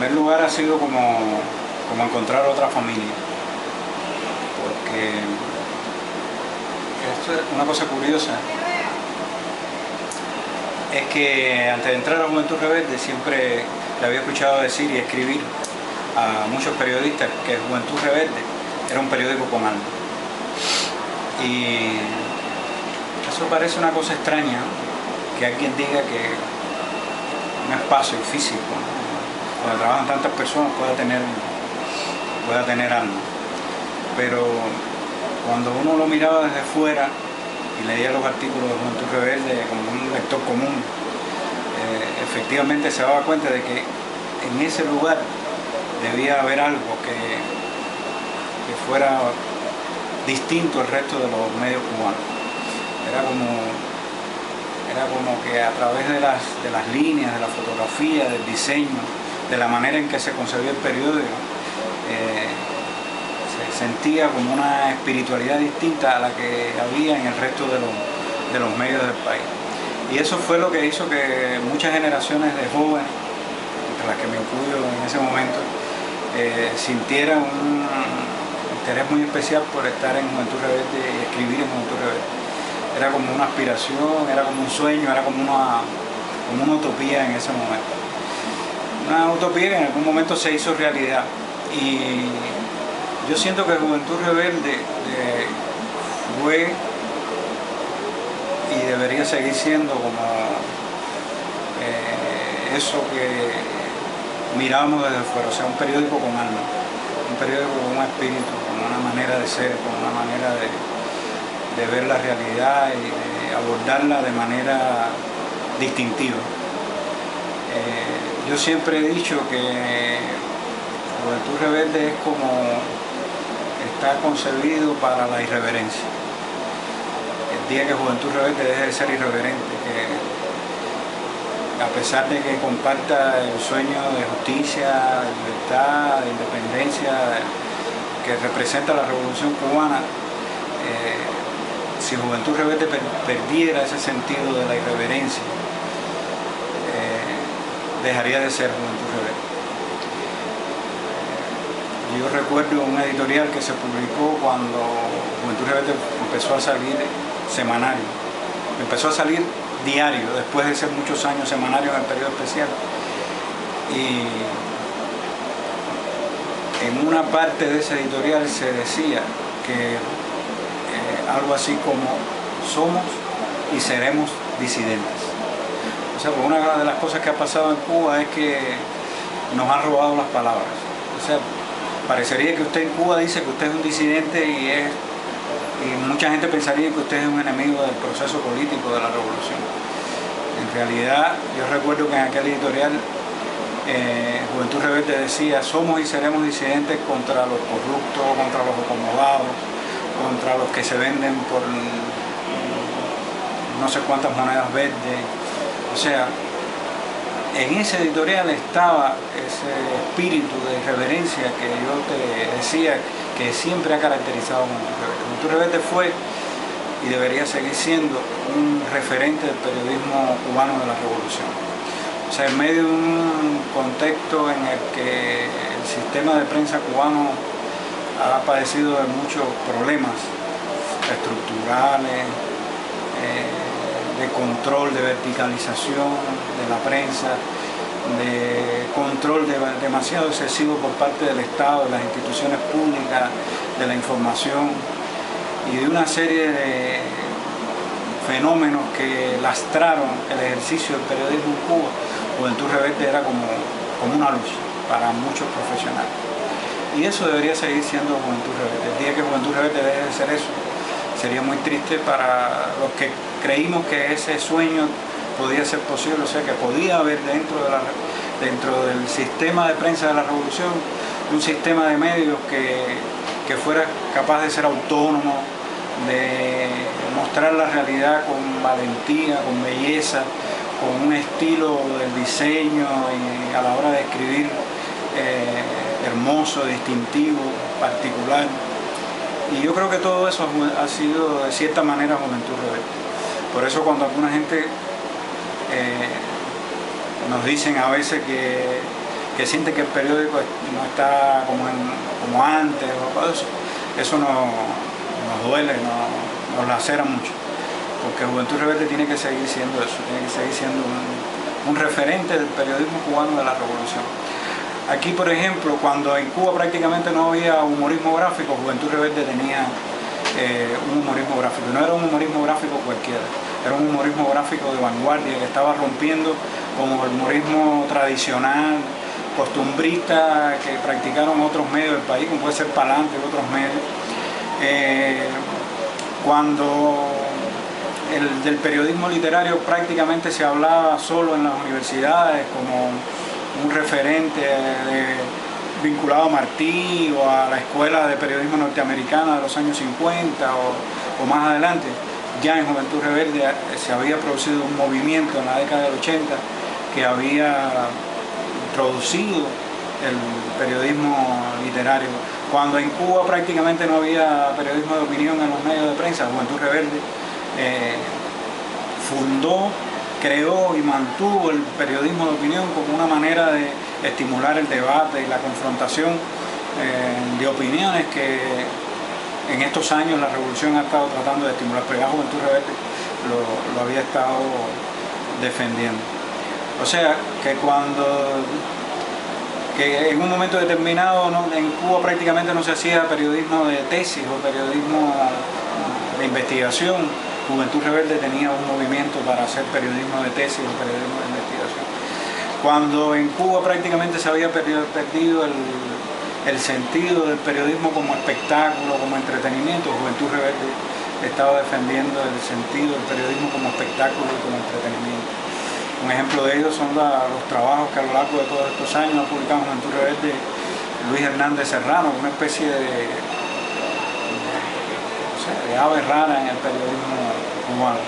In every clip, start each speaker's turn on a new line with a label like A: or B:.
A: primer lugar ha sido como encontrar otra familia, porque esto es una cosa curiosa, es que antes de entrar a Juventud Rebelde siempre le había escuchado decir y escribir a muchos periodistas que Juventud Rebelde era un periódico con alma. Y eso parece una cosa extraña, ¿no? Que alguien diga que un espacio físico, ¿no?, donde trabajan tantas personas pueda tener alma. Pero cuando uno lo miraba desde fuera y leía los artículos de Juventud Rebelde como un lector común, efectivamente se daba cuenta de que en ese lugar debía haber algo que fuera distinto al resto de los medios cubanos. Era como que a través de las líneas, de la fotografía, del diseño, de la manera en que se concebía el periódico, se sentía como una espiritualidad distinta a la que había en el resto de los medios del país. Y eso fue lo que hizo que muchas generaciones de jóvenes, entre las que me incluyo en ese momento, sintieran un interés muy especial por estar en Juventud Rebelde y escribir en Juventud Rebelde. Era como una aspiración, era como un sueño, era como una utopía en ese momento. Una utopía que en algún momento se hizo realidad. Y yo siento que Juventud Rebelde fue y debería seguir siendo como eso que miramos desde fuera, o sea, un periódico con alma, un periódico con un espíritu, con una manera de ser, con una manera de ver la realidad y de abordarla de manera distintiva. Yo siempre he dicho que Juventud Rebelde es como está concebido para la irreverencia. El día que Juventud Rebelde deje de ser irreverente, que a pesar de que comparta el sueño de justicia, de libertad, de independencia que representa la Revolución Cubana, si Juventud Rebelde perdiera ese sentido de la irreverencia, dejaría de ser Juventud Rebelde. Yo recuerdo un editorial que se publicó cuando Juventud Rebelde empezó a salir semanario, empezó a salir diario, después de ser muchos años semanario en el periodo especial. Y en una parte de ese editorial se decía que algo así como somos y seremos disidentes. O sea, pues una de las cosas que ha pasado en Cuba es que nos han robado las palabras. O sea, parecería que usted en Cuba dice que usted es un disidente y mucha gente pensaría que usted es un enemigo del proceso político de la revolución. En realidad, yo recuerdo que en aquel editorial Juventud Rebelde decía: somos y seremos disidentes contra los corruptos, contra los acomodados, contra los que se venden por no sé cuántas monedas verdes. O sea, en ese editorial estaba ese espíritu de irreverencia que yo te decía que siempre ha caracterizado a Juventud Rebelde. Juventud Rebelde fue y debería seguir siendo un referente del periodismo cubano de la revolución. O sea, en medio de un contexto en el que el sistema de prensa cubano ha padecido de muchos problemas estructurales, de control, de verticalización de la prensa, de control demasiado excesivo por parte del Estado, de las instituciones públicas, de la información y de una serie de fenómenos que lastraron el ejercicio del periodismo en Cuba. Juventud Rebelde era como una luz para muchos profesionales. Y eso debería seguir siendo Juventud Rebelde. El día que Juventud Rebelde deje de ser eso, sería muy triste para los que creímos que ese sueño podía ser posible, o sea, que podía haber dentro del sistema de prensa de la revolución un sistema de medios que fuera capaz de ser autónomo, de mostrar la realidad con valentía, con belleza, con un estilo del diseño y a la hora de escribir hermoso, distintivo, particular. Y yo creo que todo eso ha sido de cierta manera Juventud Rebelde. Por eso cuando alguna gente nos dicen a veces que que siente que el periódico no está como antes, eso nos duele, nos lacera mucho, porque Juventud Rebelde tiene que seguir siendo eso, tiene que seguir siendo un referente del periodismo cubano de la revolución. Aquí, por ejemplo, cuando en Cuba prácticamente no había humorismo gráfico, Juventud Rebelde tenía un humorismo gráfico. No era un humorismo gráfico cualquiera, era un humorismo gráfico de vanguardia que estaba rompiendo como el humorismo tradicional, costumbrista que practicaron otros medios del país, como puede ser Palante y otros medios. Cuando del periodismo literario prácticamente se hablaba solo en las universidades como un referente vinculado a Martí o a la escuela de periodismo norteamericana de los años 50 o más adelante. Ya en Juventud Rebelde se había producido un movimiento en la década del 80 que había introducido el periodismo literario. Cuando en Cuba prácticamente no había periodismo de opinión en los medios de prensa, Juventud Rebelde fundó, creó y mantuvo el periodismo de opinión como una manera de estimular el debate y la confrontación de opiniones que en estos años la revolución ha estado tratando de estimular, pero ya Juventud Rebelde lo había estado defendiendo. O sea, que en un momento determinado en Cuba prácticamente no se hacía periodismo de tesis o periodismo de investigación. Juventud Rebelde tenía un movimiento para hacer periodismo de tesis o periodismo de investigación. Cuando en Cuba prácticamente se había perdido el sentido del periodismo como espectáculo, como entretenimiento, Juventud Rebelde estaba defendiendo el sentido del periodismo como espectáculo y como entretenimiento. Un ejemplo de ello son los trabajos que a lo largo de todos estos años ha publicado Juventud Rebelde Luis Hernández Serrano, una especie de ave rara en el periodismo cubano.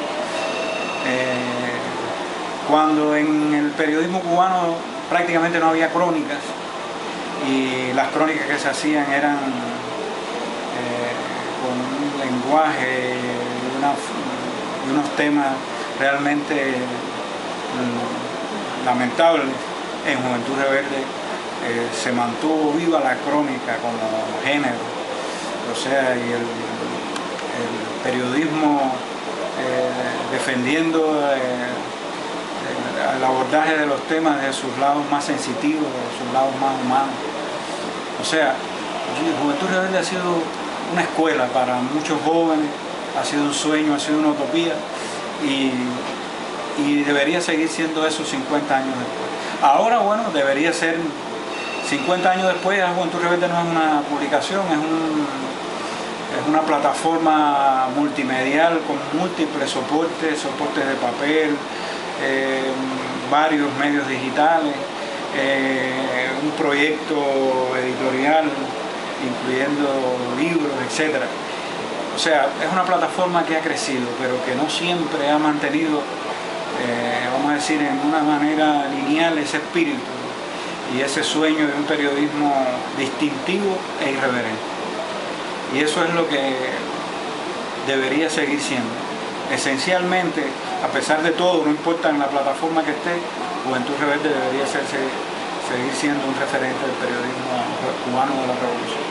A: Cuando en el periodismo cubano prácticamente no había crónicas y las crónicas que se hacían eran con un lenguaje y unos temas realmente lamentables, en Juventud Rebelde se mantuvo viva la crónica como género, o sea, y el periodismo defendiendo el abordaje de los temas de sus lados más sensitivos, de sus lados más humanos. O sea, Juventud Rebelde ha sido una escuela para muchos jóvenes, ha sido un sueño, ha sido una utopía y debería seguir siendo eso 50 años después. Ahora, bueno, debería ser 50 años después. Juventud Rebelde no es una publicación, es una plataforma multimedial con múltiples soportes de papel, varios medios digitales, un proyecto editorial incluyendo libros, etc. O sea, es una plataforma que ha crecido, pero que no siempre ha mantenido, vamos a decir, en una manera lineal ese espíritu y ese sueño de un periodismo distintivo e irreverente. Y eso es lo que debería seguir siendo. Esencialmente, a pesar de todo, no importa en la plataforma que esté, Juventud Rebelde debería seguir siendo un referente del periodismo cubano de la revolución.